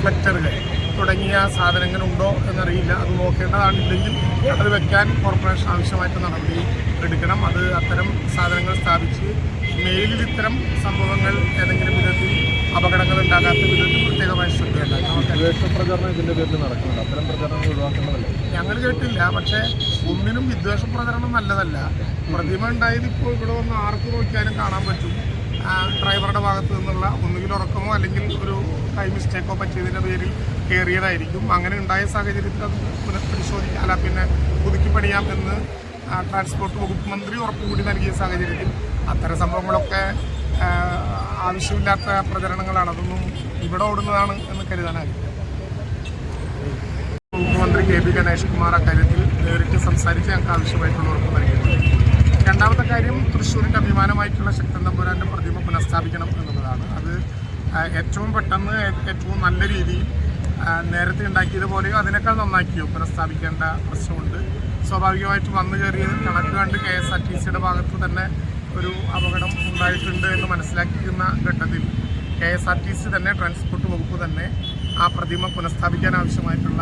റിഫ്ലക്ടറുകൾ തുടങ്ങിയ സാധനങ്ങളുണ്ടോ എന്നറിയില്ല. അത് നോക്കേണ്ടതാണ്. ഇല്ലെങ്കിൽ അത് വെക്കാൻ കോർപ്പറേഷൻ ആവശ്യമായിട്ട് നടപടി എടുക്കണം. അത് അത്തരം സാധനങ്ങൾ സ്ഥാപിച്ച് മേലിൽ ഇത്തരം സംഭവങ്ങൾ ഏതെങ്കിലും വിധത്തിൽ അപകടങ്ങൾ ഉണ്ടാകാത്ത വിധത്തിൽ പ്രത്യേകമായി പ്രചരണം ഇതിൻ്റെ പേരിൽ നടക്കുന്നുണ്ട്. അത്തരം പ്രചരണം ഒഴിവാക്കേണ്ടതല്ല. ഞങ്ങൾ കേട്ടില്ല. പക്ഷേ ഒന്നിനും വിദ്വേഷ പ്രചരണം നല്ലതല്ല. പ്രതിമ ഉണ്ടായത് ഇപ്പോൾ ഇവിടെ വന്ന് ആർക്ക് നോക്കിയാലും കാണാൻ പറ്റും. ഡ്രൈവറുടെ ഭാഗത്ത് നിന്നുള്ള ഒന്നുകിൽ ഉറക്കമോ അല്ലെങ്കിൽ ഒരു കൈ മിസ്റ്റേക്കോ പറ്റിയതിൻ്റെ പേരിൽ കയറിയതായിരിക്കും. അങ്ങനെ ഉണ്ടായ സാഹചര്യത്തിൽ അത് പുനഃപരിശോധിക്കാം, അല്ല പിന്നെ പുതുക്കി പണിയാം എന്ന് ട്രാൻസ്പോർട്ട് വകുപ്പ് മന്ത്രി ഉറപ്പുകൂടി നൽകിയ സാഹചര്യത്തിൽ അത്തരം സംഭവങ്ങളൊക്കെ ആവശ്യമില്ലാത്ത പ്രചരണങ്ങളാണ്. അതൊന്നും ഇവിടെ ഓടുന്നതാണ് എന്ന് കരുതാനാകില്ല. വകുപ്പ് മന്ത്രി കെ.ബി. ഗണേഷ് കുമാർ അക്കാര്യത്തിൽ നേരിട്ട് സംസാരിച്ച് ഞങ്ങൾക്ക് ആവശ്യമായിട്ടുള്ള ഉറപ്പ് നൽകിയിട്ടുണ്ട്. രണ്ടാമത്തെ കാര്യം, തൃശ്ശൂരിൻ്റെ അഭിമാനമായിട്ടുള്ള ശക്തൻ തമ്പുരാൻ്റെ പ്രതിമ പുനഃസ്ഥാപിക്കണം എന്നുള്ളതാണ്. അത് ഏറ്റവും പെട്ടെന്ന് ഏറ്റവും നല്ല രീതിയിൽ നേരത്തെ ഉണ്ടാക്കിയതുപോലെയോ അതിനേക്കാൾ നന്നാക്കിയോ പുനഃസ്ഥാപിക്കേണ്ട പ്രശ്നമുണ്ട്. സ്വാഭാവികമായിട്ടും വന്നു കയറിയത് കണക്ക് കണ്ട് KSRTCയുടെ ഭാഗത്ത് തന്നെ ഒരു അപകടം ഉണ്ടായിട്ടുണ്ട് എന്ന് മനസ്സിലാക്കിയിരുന്ന ഘട്ടത്തിൽ KSRTC തന്നെ, ട്രാൻസ്പോർട്ട് വകുപ്പ് തന്നെ ആ പ്രതിമ പുനഃസ്ഥാപിക്കാൻ ആവശ്യമായിട്ടുള്ള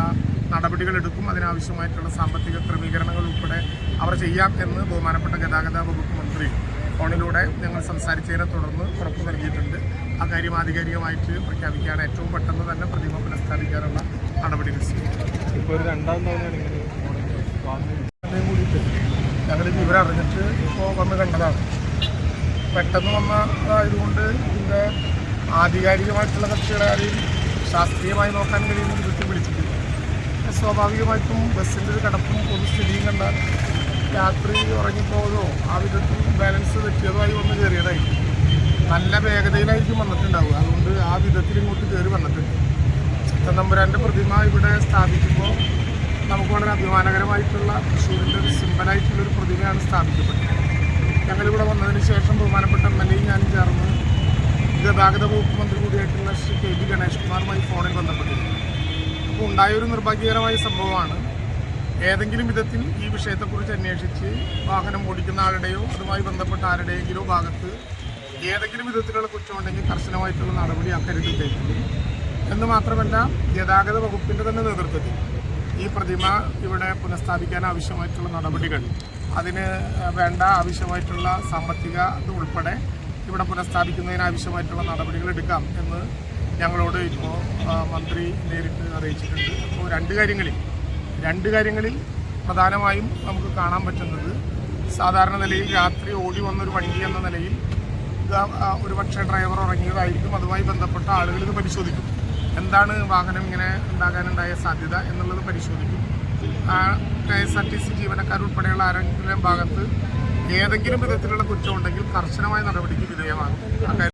നടപടികൾ എടുക്കും. അതിനാവശ്യമായിട്ടുള്ള സാമ്പത്തിക ക്രമീകരണങ്ങൾ ഉൾപ്പെടെ അവർ ചെയ്യാം എന്ന് ബഹുമാനപ്പെട്ട ഗതാഗത വകുപ്പ് മന്ത്രി ഫോണിലൂടെ ഞങ്ങൾ സംസാരിച്ചതിനെ തുടർന്ന് ഉറപ്പ് നൽകിയിട്ടുണ്ട്. ആ കാര്യം ആധികാരികമായിട്ട് പ്രഖ്യാപിക്കുകയാണ്. ഏറ്റവും പെട്ടെന്ന് തന്നെ പ്രതിമ പുനഃസ്ഥാപിക്കാനുള്ള നടപടികൾ ചെയ്യും. ഇപ്പോൾ ഒരു രണ്ടാം തവണയാണ് കൂടിയിട്ട് ഞങ്ങൾ വിവരം അറിഞ്ഞിട്ട് ഇപ്പോൾ വന്ന് കണ്ടതാണ്. പെട്ടെന്ന് വന്നതായതുകൊണ്ട് ഇതിൻ്റെ ആധികാരികമായിട്ടുള്ള കക്ഷികളെ ആരെയും ശാസ്ത്രീയമായി നോക്കാൻ കഴിയുന്ന വിധത്തിൽ വിളിച്ചിട്ടില്ല. സ്വാഭാവികമായിട്ടും ബസ്സിൻ്റെ ഒരു കിടപ്പും പൊതുസ്ഥിതിയും കണ്ടാൽ രാത്രി ഉറങ്ങിപ്പോയതോ ആ വിധത്തിൽ ബാലൻസ് തെറ്റിയതുമായി വന്ന് കയറിയതായിരിക്കും. നല്ല വേഗതയിലായിരിക്കും വന്നിട്ടുണ്ടാവുക. അതുകൊണ്ട് ആ വിധത്തിൽ ഇങ്ങോട്ട് കയറി വന്നിട്ടുണ്ട്. ശക്തൻ തമ്പുരാൻ്റെ പ്രതിമ ഇവിടെ സ്ഥാപിക്കുമ്പോൾ നമുക്ക് വളരെ അഭിമാനകരമായിട്ടുള്ള തൃശ്ശൂരിൻ്റെ ഒരു സിമ്പലായിട്ടുള്ളൊരു പ്രതിമയാണ് സ്ഥാപിക്കപ്പെട്ടത്. ഞങ്ങളിവിടെ വന്നതിന് ശേഷം ബഹുമാനപ്പെട്ട MLA ഞാനും ചേർന്ന് ഗതാഗത വകുപ്പ് മന്ത്രി കൂടിയായിട്ടുള്ള ശ്രീ കെ.ബി. ഗണേഷ് കുമാറുമായി ഫോണിൽ ബന്ധപ്പെട്ടിരുന്നു. അപ്പോൾ ഉണ്ടായൊരു നിർഭാഗ്യകരമായ സംഭവമാണ്. ഏതെങ്കിലും വിധത്തിൽ ഈ വിഷയത്തെക്കുറിച്ച് അന്വേഷിച്ച് വാഹനം ഓടിക്കുന്ന ആളുടെയോ അതുമായി ബന്ധപ്പെട്ട ആരുടെയെങ്കിലോ ഭാഗത്ത് ഏതെങ്കിലും വിധത്തിലുള്ള കുറ്റമുണ്ടെങ്കിൽ കർശനമായിട്ടുള്ള നടപടി അക്കാര്യത്തിൽ കൈക്കൊള്ളും എന്ന് മാത്രമല്ല, ഗതാഗത വകുപ്പിൻ്റെ തന്നെ നേതൃത്വത്തിൽ ഈ പ്രതിമ ഇവിടെ പുനഃസ്ഥാപിക്കാൻ ആവശ്യമായിട്ടുള്ള നടപടികൾ, അതിന് വേണ്ട ആവശ്യമായിട്ടുള്ള സാമ്പത്തിക ഉൾപ്പെടെ ഇവിടെ പുനഃസ്ഥാപിക്കുന്നതിനാവശ്യമായിട്ടുള്ള നടപടികൾ എടുക്കാം എന്ന് ഞങ്ങളോട് ഇപ്പോൾ മന്ത്രി നേരിട്ട് അറിയിച്ചിട്ടുണ്ട്. അപ്പോൾ രണ്ട് കാര്യങ്ങളിൽ പ്രധാനമായും നമുക്ക് കാണാൻ പറ്റുന്നത്, സാധാരണ നിലയിൽ രാത്രി ഓടി വന്നൊരു വണ്ടി എന്ന നിലയിൽ ഒരുപക്ഷെ ഡ്രൈവർ ഉറങ്ങിയതായിരിക്കും. അതുമായി ബന്ധപ്പെട്ട ആളുകൾ ഇത് പരിശോധിക്കും. എന്താണ് വാഹനം ഇങ്ങനെ ഉണ്ടാകാനുണ്ടായ സാധ്യത എന്നുള്ളത് പരിശോധിക്കും. KSRTC ജീവനക്കാരുൾപ്പെടെയുള്ള ആരെങ്കിലും ഭാഗത്ത് ഏതെങ്കിലും വിധത്തിലുള്ള കുറ്റമുണ്ടെങ്കിൽ കർശനമായ നടപടിക്ക് വിധേയമാകും.